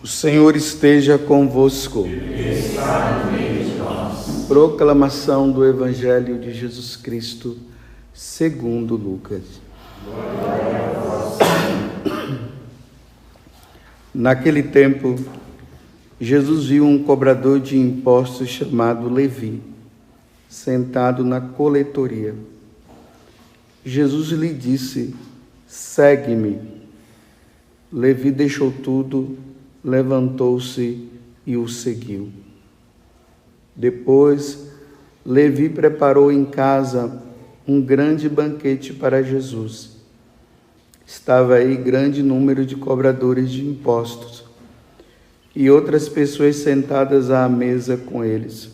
O Senhor esteja convosco. Ele está no meio de nós. Proclamação do Evangelho de Jesus Cristo, segundo Lucas. Glória a vós. Naquele tempo, Jesus viu um cobrador de impostos chamado Levi, sentado na coletoria. Jesus lhe disse: segue-me. Levi deixou tudo, levantou-se e o seguiu. Depois, Levi preparou em casa um grande banquete para Jesus. Estava aí grande número de cobradores de impostos e outras pessoas sentadas à mesa com eles.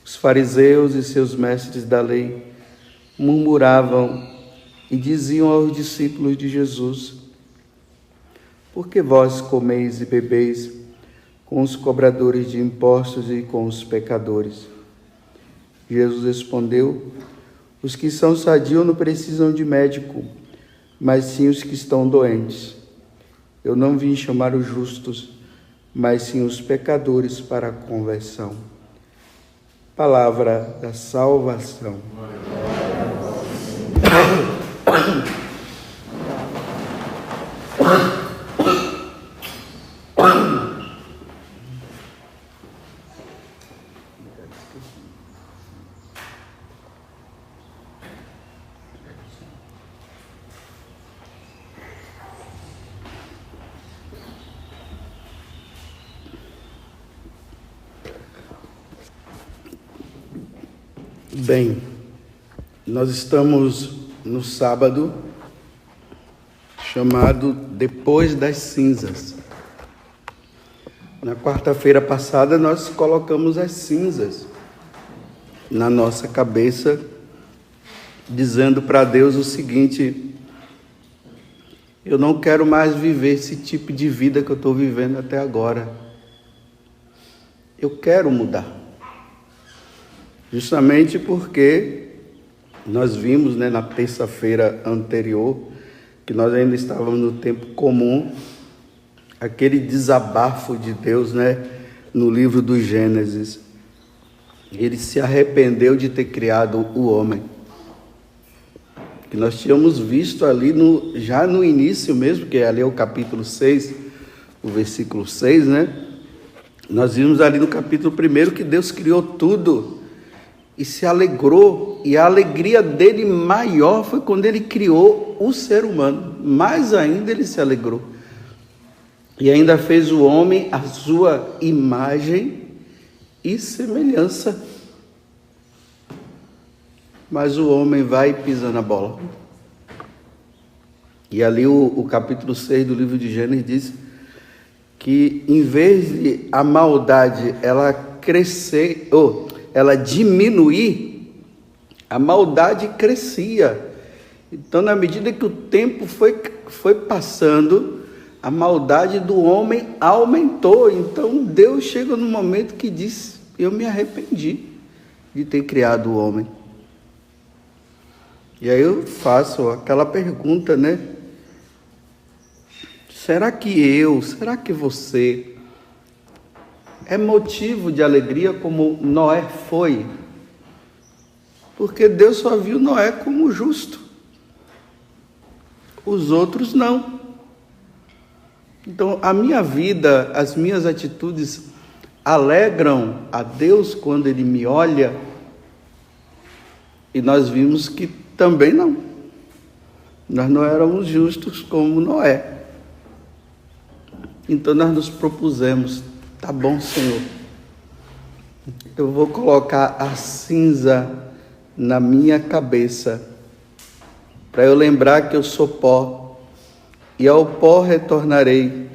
Os fariseus e seus mestres da lei murmuravam e diziam aos discípulos de Jesus: por que vós comeis e bebeis com os cobradores de impostos e com os pecadores? Jesus respondeu: os que são sadios não precisam de médico, mas sim os que estão doentes. Eu não vim chamar os justos, mas sim os pecadores para a conversão. Palavra da salvação. Bem, nós estamos no sábado chamado Depois das Cinzas. Na quarta-feira passada nós colocamos as cinzas na nossa cabeça, dizendo para Deus o seguinte: eu não quero mais viver esse tipo de vida que eu estou vivendo até agora. Eu quero mudar. Justamente porque nós vimos, na terça-feira anterior, que nós ainda estávamos no tempo comum, aquele desabafo de Deus, no livro do Gênesis. Ele se arrependeu de ter criado o homem. Que nós tínhamos visto ali, já no início mesmo, que ali é o capítulo 6, o versículo 6, Nós vimos ali no capítulo 1 que Deus criou tudo e se alegrou, e a alegria dele maior foi quando ele criou o ser humano. Mais ainda ele se alegrou. E ainda fez o homem à sua imagem e semelhança. Mas o homem vai e pisa na bola. E ali o capítulo 6 do livro de Gênesis diz que em vez de a maldade ela crescer, ela diminuir, a maldade crescia. Então, na medida que o tempo foi passando, a maldade do homem aumentou. Então, Deus chega no momento que diz: eu me arrependi de ter criado o homem. E aí eu faço aquela pergunta, será que você é motivo de alegria como Noé foi? Porque Deus só viu Noé como justo. Os outros não. Então, a minha vida, as minhas atitudes alegram a Deus quando Ele me olha? E nós vimos que também não. Nós não éramos justos como Noé. Então, nós nos propusemos: tá bom, Senhor, eu vou colocar a cinza na minha cabeça, para eu lembrar que eu sou pó, e ao pó retornarei.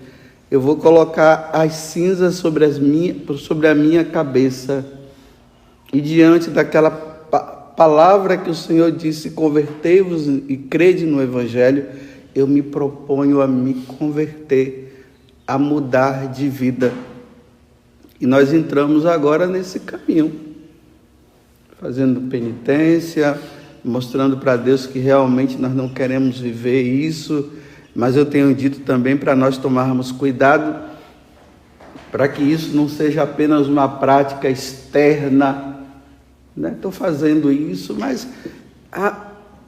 Eu vou colocar as cinzas sobre a minha cabeça, e diante daquela palavra que o Senhor disse: convertei-vos e crede no Evangelho, eu me proponho a me converter, a mudar de vida. E nós entramos agora nesse caminho, fazendo penitência, mostrando para Deus que realmente nós não queremos viver isso, mas eu tenho dito também para nós tomarmos cuidado, para que isso não seja apenas uma prática externa, né? Estou fazendo isso, mas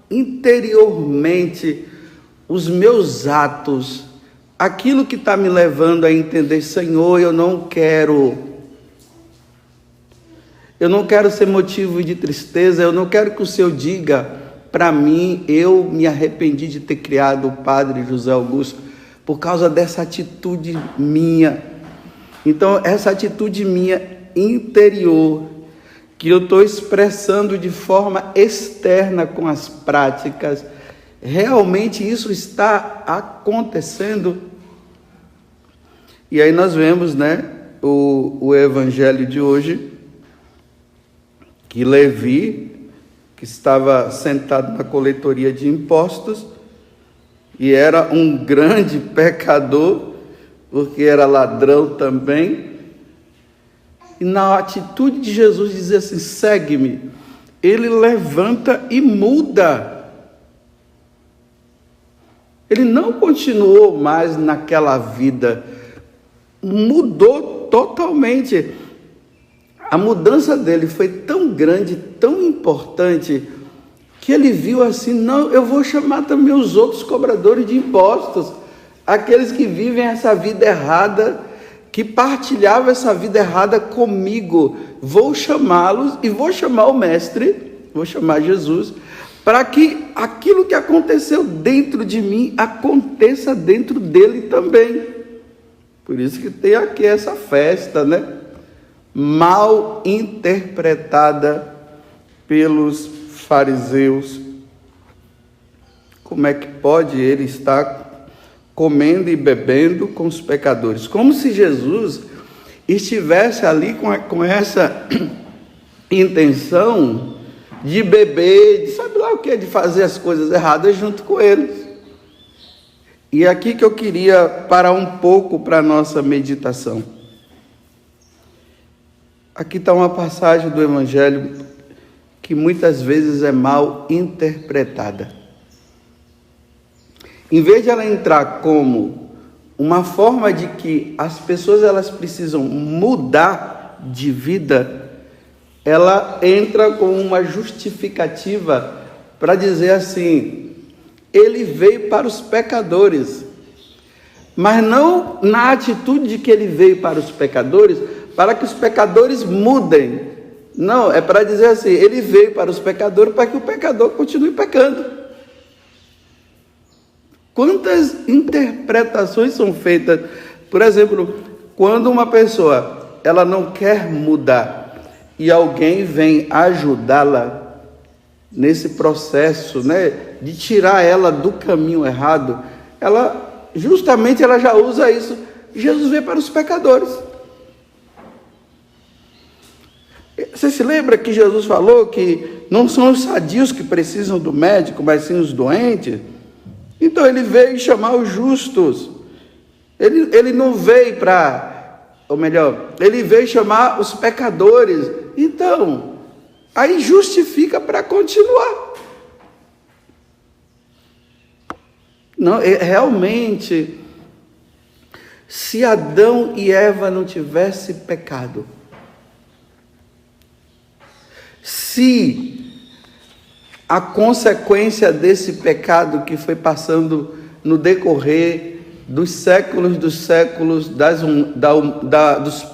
interiormente, os meus atos, aquilo que está me levando a entender, Senhor, eu não quero ser motivo de tristeza, eu não quero que o Senhor diga para mim, eu me arrependi de ter criado o Padre José Augusto, por causa dessa atitude minha. Então, essa atitude minha interior, que eu estou expressando de forma externa com as práticas, realmente isso está acontecendo? E aí nós vemos, né, o evangelho de hoje, que Levi, que estava sentado na coletoria de impostos, e era um grande pecador, porque era ladrão também, e na atitude de Jesus dizer assim, segue-me, ele levanta e muda. Ele não continuou mais naquela vida, mudou totalmente. A mudança dele foi tão grande, tão importante, que ele viu assim, não, eu vou chamar também os outros cobradores de impostos, aqueles que vivem essa vida errada, que partilhavam essa vida errada comigo, vou chamá-los e vou chamar o mestre, vou chamar Jesus, para que aquilo que aconteceu dentro de mim, aconteça dentro dele também. Por isso que tem aqui essa festa, né? Mal interpretada pelos fariseus. Como é que pode ele estar comendo e bebendo com os pecadores? Como se Jesus estivesse ali com essa intenção de beber, de sabe lá o que, de fazer as coisas erradas junto com eles. E aqui que eu queria parar um pouco para a nossa meditação. Aqui está uma passagem do Evangelho que muitas vezes é mal interpretada. Em vez de ela entrar como uma forma de que as pessoas elas precisam mudar de vida, ela entra com uma justificativa para dizer assim, ele veio para os pecadores, mas não na atitude de que ele veio para os pecadores, para que os pecadores mudem. Não, é para dizer assim, ele veio para os pecadores para que o pecador continue pecando. Quantas interpretações são feitas? Por exemplo, quando uma pessoa ela não quer mudar e alguém vem ajudá-la nesse processo, né, de tirar ela do caminho errado, ela já usa isso. Jesus veio para os pecadores. Você se lembra que Jesus falou que não são os sadios que precisam do médico, mas sim os doentes? Então ele veio chamar os justos. Ele não veio ele veio chamar os pecadores. Então, aí justifica para continuar. Não, realmente, se Adão e Eva não tivessem pecado, se a consequência desse pecado que foi passando no decorrer dos séculos, dos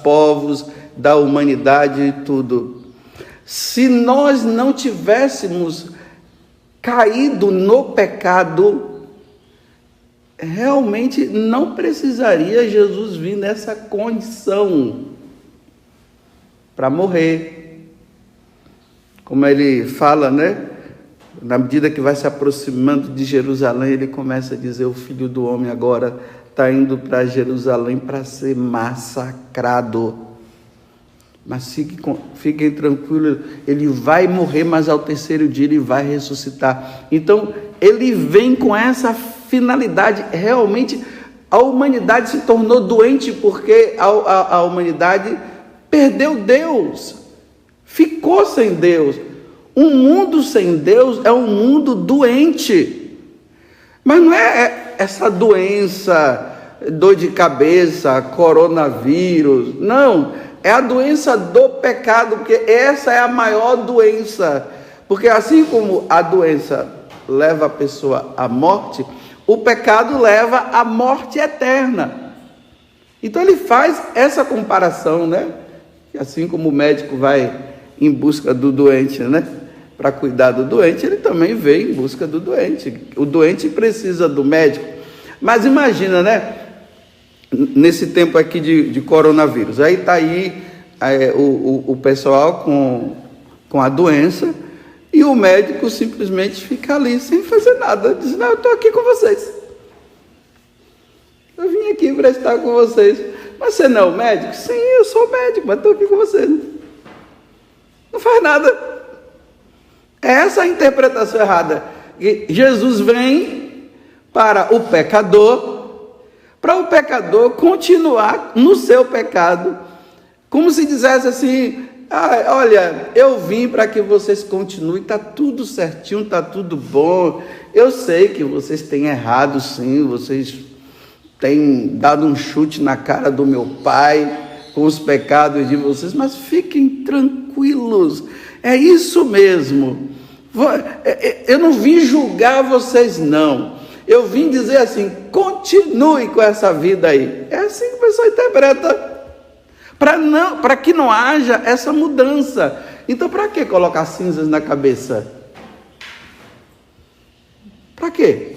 povos, da humanidade e tudo, se nós não tivéssemos caído no pecado, realmente não precisaria Jesus vir nessa condição para morrer. Como ele fala, né? Na medida que vai se aproximando de Jerusalém, ele começa a dizer, o Filho do Homem agora está indo para Jerusalém para ser massacrado. Mas fiquem tranquilos, ele vai morrer, mas ao terceiro dia ele vai ressuscitar. Então, ele vem com essa finalidade. Realmente, a humanidade se tornou doente porque a humanidade perdeu Deus, ficou sem Deus. Um mundo sem Deus é um mundo doente. Mas não é essa doença, dor de cabeça, coronavírus. Não, é a doença do pecado, porque essa é a maior doença. Porque assim como a doença leva a pessoa à morte, o pecado leva à morte eterna. Então ele faz essa comparação, né? Assim como o médico vai em busca do doente, né? Para cuidar do doente, ele também veio em busca do doente. O doente precisa do médico. Mas imagina, né? Nesse tempo aqui de coronavírus, aí está aí o pessoal com a doença, e o médico simplesmente fica ali sem fazer nada, diz: não, eu estou aqui com vocês, eu vim aqui para estar com vocês. Mas você não é o médico? Sim, eu sou o médico, mas estou aqui com vocês. Não faz nada. É essa a interpretação errada. Jesus vem para o pecador continuar no seu pecado, como se dissesse assim: olha, eu vim para que vocês continuem, está tudo certinho, está tudo bom, eu sei que vocês têm errado sim, vocês têm dado um chute na cara do meu Pai com os pecados de vocês, mas fiquem tranquilos, é isso mesmo, eu não vim julgar vocês não, eu vim dizer assim: continue com essa vida aí. É assim que o pessoal interpreta, para que não haja essa mudança. Então, para que colocar cinzas na cabeça? Para quê?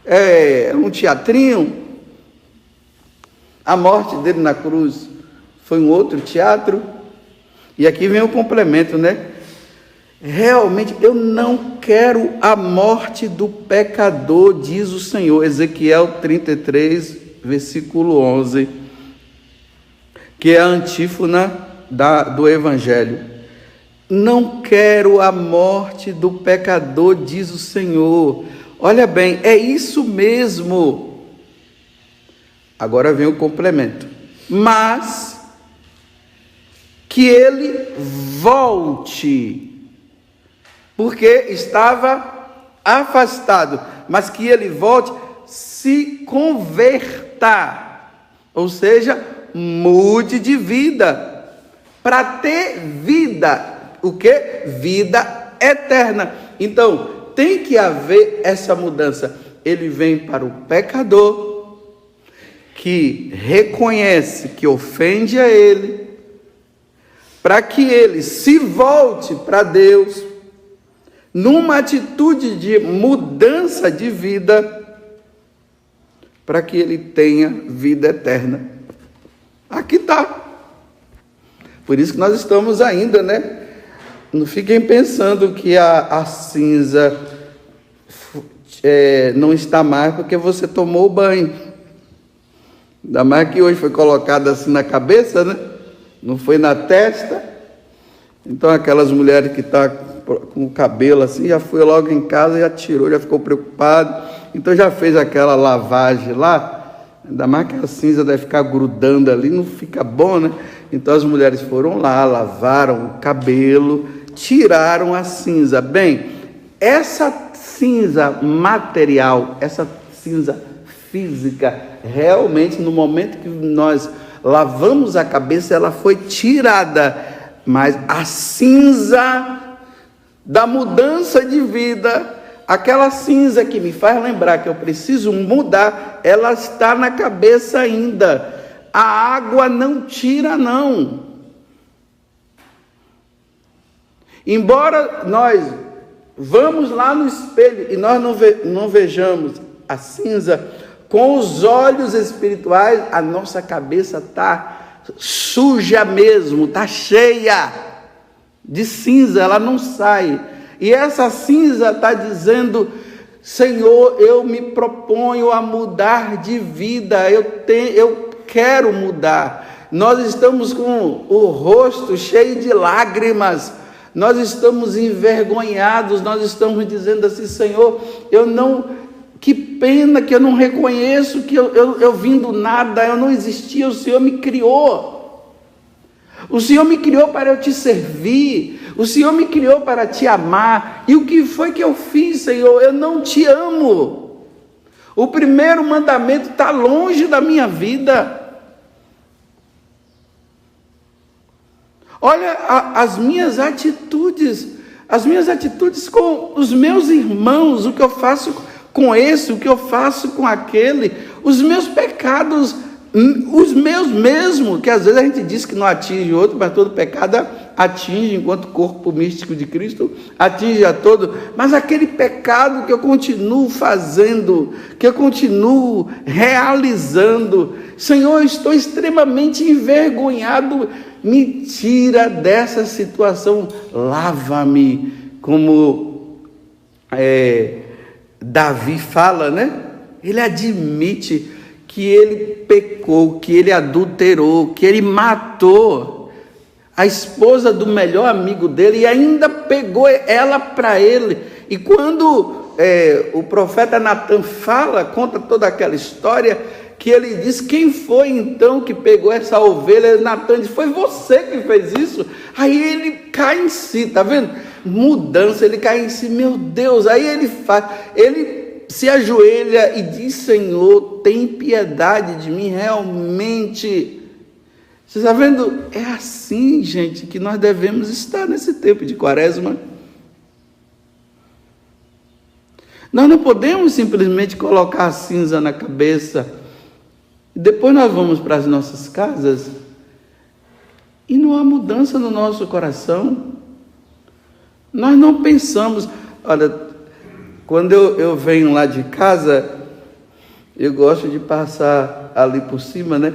É um teatrinho? A morte dele na cruz foi um outro teatro? E aqui vem o complemento, né? Realmente eu não quero a morte do pecador, diz o Senhor. Ezequiel 33, versículo 11, que é a antífona do Evangelho. Não quero a morte do pecador, diz o Senhor. Olha bem, é isso mesmo. Agora vem o complemento. Mas que ele volte, porque estava afastado, mas que ele volte, se converta, ou seja, mude de vida, para ter vida, o que? Vida eterna. Então, tem que haver essa mudança. Ele vem para o pecador, que reconhece que ofende a ele, para que ele se volte para Deus, numa atitude de mudança de vida, para que ele tenha vida eterna. Aqui está. Por isso que nós estamos ainda, né? Não fiquem pensando que a cinza não está mais porque você tomou o banho. Ainda mais que hoje foi colocada assim na cabeça, né? Não foi na testa. Então aquelas mulheres que estão com o cabelo assim, já foi logo em casa, já tirou, já ficou preocupado, então já fez aquela lavagem lá. Ainda mais que a cinza deve ficar grudando ali, não fica bom, né? Então as mulheres foram lá, lavaram o cabelo, tiraram a cinza. Bem, essa cinza material, essa cinza física, realmente no momento que nós lavamos a cabeça, ela foi tirada, mas a cinza da mudança de vida, aquela cinza que me faz lembrar que eu preciso mudar, ela está na cabeça ainda. A água não tira, não. Embora nós vamos lá no espelho e nós não vejamos a cinza, com os olhos espirituais, a nossa cabeça está suja mesmo, está cheia de cinza, ela não sai. E essa cinza está dizendo: Senhor, eu me proponho a mudar de vida, eu quero mudar. Nós estamos com o rosto cheio de lágrimas, nós estamos envergonhados, nós estamos dizendo assim: Senhor, que pena que eu não reconheço que eu vim do nada, eu não existia, o Senhor me criou. O Senhor me criou para eu te servir, o Senhor me criou para te amar, e o que foi que eu fiz, Senhor? Eu não te amo. O primeiro mandamento está longe da minha vida. Olha as minhas atitudes com os meus irmãos, o que eu faço com esse, o que eu faço com aquele, os meus pecados, os meus mesmo, que às vezes a gente diz que não atinge o outro, mas todo pecado atinge, enquanto corpo místico de Cristo, atinge a todo, mas aquele pecado que eu continuo fazendo, que eu continuo realizando, Senhor, eu estou extremamente envergonhado, me tira dessa situação, lava-me, como Davi fala, né? Ele admite que ele pecou, que ele adulterou, que ele matou a esposa do melhor amigo dele e ainda pegou ela para ele. E quando o profeta Natan conta toda aquela história, que ele diz, quem foi então que pegou essa ovelha? Natan diz, foi você que fez isso? Aí ele cai em si, tá vendo? Mudança, ele cai em si, meu Deus, aí ele se ajoelha e diz, Senhor, tem piedade de mim, realmente. Você está vendo? É assim, gente, que nós devemos estar nesse tempo de quaresma. Nós não podemos simplesmente colocar a cinza na cabeça, depois nós vamos para as nossas casas e não há mudança no nosso coração. Nós não pensamos, olha, quando eu venho lá de casa, eu gosto de passar ali por cima, né?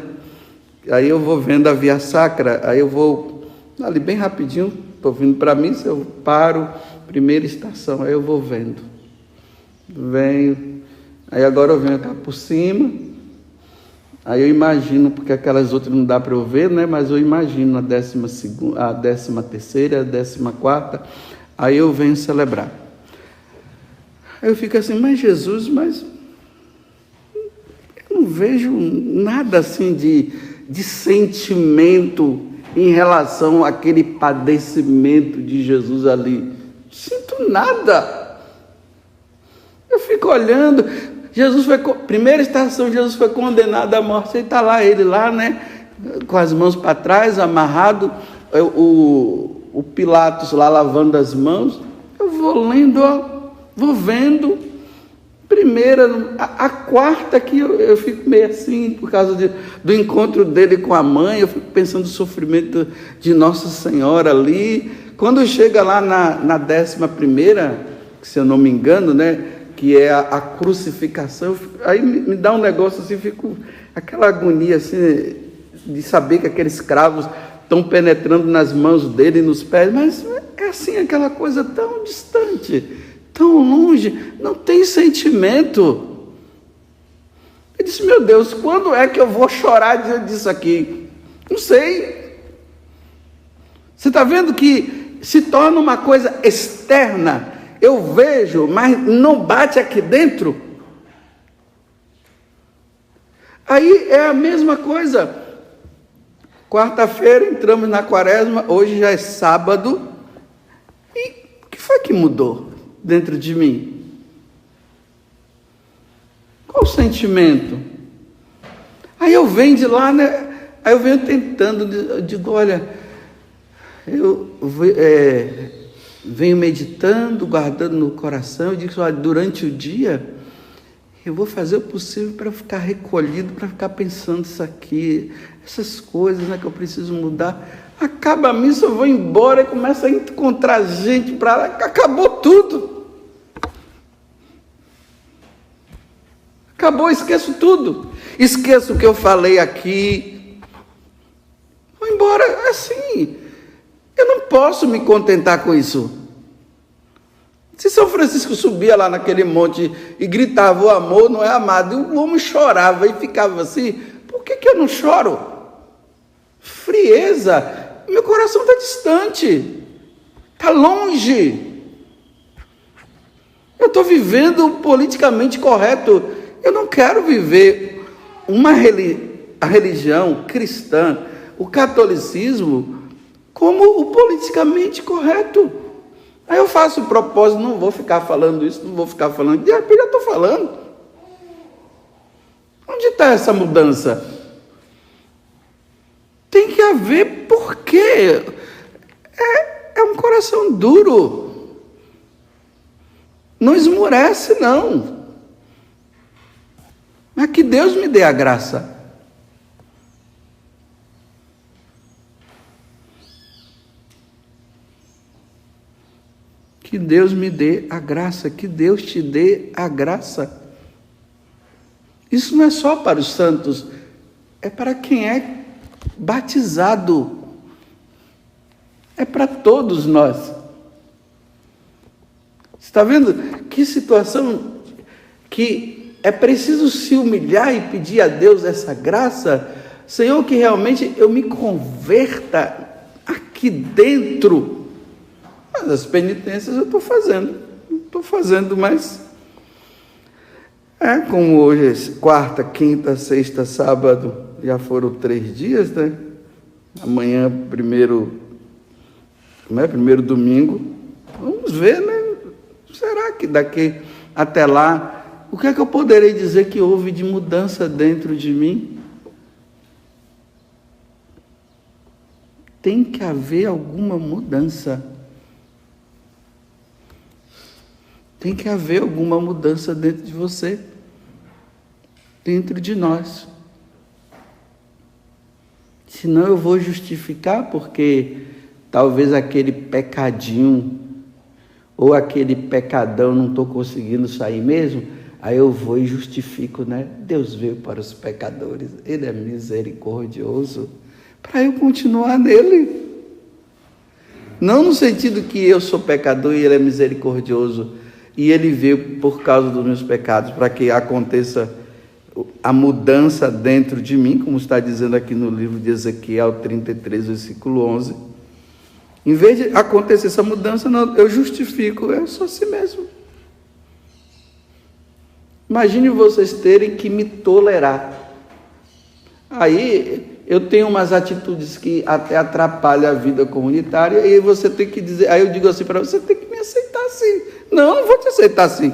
Aí eu vou vendo a Via Sacra, aí eu vou ali bem rapidinho, estou vindo para mim, se eu paro, primeira estação, aí eu vou vendo. Venho, aí agora eu venho cá por cima, aí eu imagino, porque aquelas outras não dá para eu ver, né? Mas eu imagino a 12ª, a 13ª, a 14ª, aí eu venho celebrar. Aí eu fico assim, mas Jesus, mas eu não vejo nada assim de sentimento em relação àquele padecimento de Jesus ali. Não sinto nada. Eu fico olhando, primeira estação, Jesus foi condenado à morte, e está lá, ele lá, né, com as mãos para trás, amarrado, o Pilatos lá lavando as mãos, eu vou lendo, vou vendo, primeira, a quarta aqui eu fico meio assim, por causa do encontro dele com a mãe, eu fico pensando no sofrimento de Nossa Senhora ali, quando chega lá na 11ª, se eu não me engano, né, que é a crucificação, aí me dá um negócio assim, fico aquela agonia assim, de saber que aqueles cravos estão penetrando nas mãos dele e nos pés, mas é assim, aquela coisa tão distante, tão longe, não tem sentimento. Eu disse, meu Deus, quando é que eu vou chorar diante disso aqui? Não sei. Você está vendo que se torna uma coisa externa, eu vejo, mas não bate aqui dentro. Aí é a mesma coisa. Quarta-feira entramos na quaresma, hoje já é sábado. E o que foi que mudou dentro de mim? Qual o sentimento? Aí eu venho de lá, né? Aí eu venho tentando, eu digo, olha, eu venho meditando, guardando no coração, eu digo, olha, durante o dia, eu vou fazer o possível para ficar recolhido, para ficar pensando isso aqui, essas coisas, né, que eu preciso mudar. Acaba a missa, eu vou embora e começo a encontrar gente para lá, acabou tudo. Acabou, esqueço tudo. Esqueço o que eu falei aqui. Vou embora, é assim. Eu não posso me contentar com isso. Se São Francisco subia lá naquele monte e gritava, o amor não é amado, e o homem chorava e ficava assim, por que eu não choro? Frieza, meu coração está distante, está longe. Eu estou vivendo politicamente correto, eu não quero viver a religião cristã, o catolicismo, como o politicamente correto. Aí eu faço o propósito, não vou ficar falando isso, não vou ficar falando, de repente eu estou falando. está essa mudança? Tem que haver porquê. É um coração duro. Não esmorece, não. Mas que Deus me dê a graça. Que Deus me dê a graça, que Deus te dê a graça. Isso não é só para os santos, é para quem é batizado. É para todos nós. Você está vendo que situação que é preciso se humilhar e pedir a Deus essa graça? Senhor, que realmente eu me converta aqui dentro. Mas as penitências eu estou fazendo, mas como hoje é quarta, quinta, sexta, sábado, já foram 3 dias, né? Amanhã, primeiro domingo, vamos ver, né? Será que daqui até lá, o que é que eu poderei dizer que houve de mudança dentro de mim? Tem que haver alguma mudança. Tem que haver alguma mudança dentro de você, dentro de nós. Senão eu vou justificar porque talvez aquele pecadinho ou aquele pecadão não estou conseguindo sair mesmo, aí eu vou e justifico, né? Deus veio para os pecadores, Ele é misericordioso, para eu continuar nele. Não no sentido que eu sou pecador e Ele é misericordioso, e Ele veio por causa dos meus pecados, para que aconteça a mudança dentro de mim, como está dizendo aqui no livro de Ezequiel 33, versículo 11. Em vez de acontecer essa mudança, não, eu justifico, eu sou assim mesmo. Imagine vocês terem que me tolerar. Aí eu tenho umas atitudes que até atrapalham a vida comunitária, e você tem que dizer, aí eu digo assim para você, tem que me aceitar assim. Não vou te aceitar assim.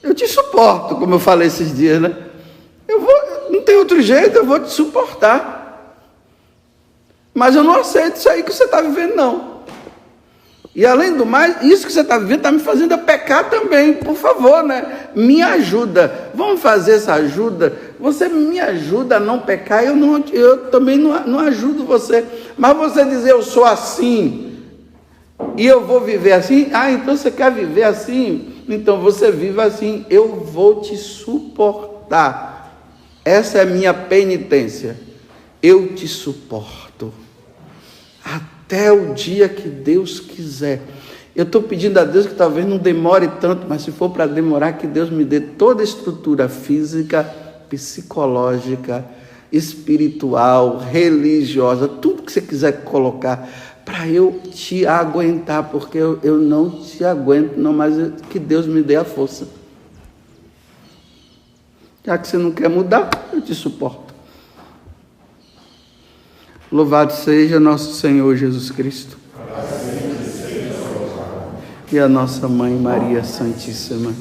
Eu te suporto, como eu falei esses dias, né? Não tem outro jeito, eu vou te suportar. Mas eu não aceito isso aí que você está vivendo, não. E além do mais, isso que você está vivendo está me fazendo a pecar também. Por favor, né? Me ajuda. Vamos fazer essa ajuda. Você me ajuda a não pecar, eu também não ajudo você. Mas você dizer, eu sou assim, e eu vou viver assim, então você quer viver assim? Então você vive assim, eu vou te suportar. Essa é a minha penitência. Eu te suporto. Até o dia que Deus quiser. Eu estou pedindo a Deus que talvez não demore tanto, mas se for para demorar, que Deus me dê toda a estrutura física, psicológica, espiritual, religiosa, tudo que você quiser colocar, para eu te aguentar, porque eu não te aguento, não, mas que Deus me dê a força. Já que você não quer mudar, eu te suporto. Louvado seja nosso Senhor Jesus Cristo. E a nossa Mãe Maria Santíssima.